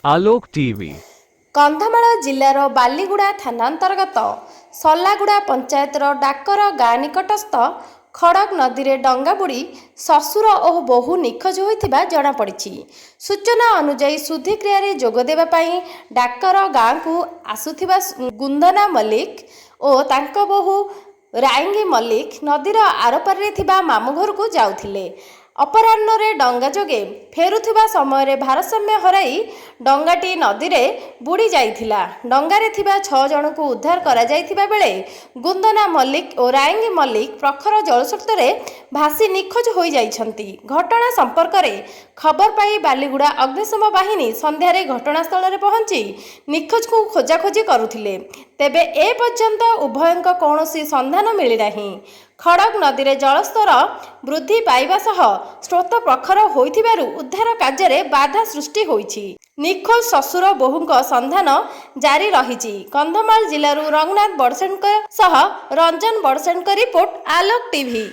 आलोक TV. Kandhamal जिलार Baliguda थाना अंतर्गत सल्लागुड़ा पंचायतर डाकर गाँ निकटस्थ खड़क नदी में डंगा बुड़ी शशुर और बहु निखोज होता जमापड़ी। सूचना अनुजाई शुद्धिक्रिया जोग देवाई डाकर गाँ को आसुथिबा गुंदना मल्लिक और तांको बहु राइंगी मल्लिक नदीर आरपारे थिबा मामू घर को जाउथिले। अपराह्न डंगा जोगे फेरुथिबा समय भारसाम्य हराई डंगाटी नदी में बुड़ी जाइथिला। डंगारे थिबा 6 जन को उद्धार करा जाइथिबा बेले गुंदना मल्लिक और रायंगी मल्लिक प्रखर जलस्रोतरे भासी निखोज हो जाइछंती। घटना संपर्क में खबर पाई बालीगुड़ा अग्निशम बाहिनी संध्यारे घटनास्थल में पहुंची निखोज को खोजाखोजी करुथिले। तेबे ए पर्यंत उभयंक कौनसी संधान मिली नाही। खड़क नदी में जलस्तर वृद्धि पाइबा सह स्रोत प्रखर होइथिबारु उद्धार कार्य बाधा सृष्टि होइछि। निखोज शशुर बोहूंक संधान जारी रहिछि। कंधमाल जिल्लारू रंगनाथ बड़सेनक सह रंजन बड़सेनक रिपोर्ट आलोक टीवी।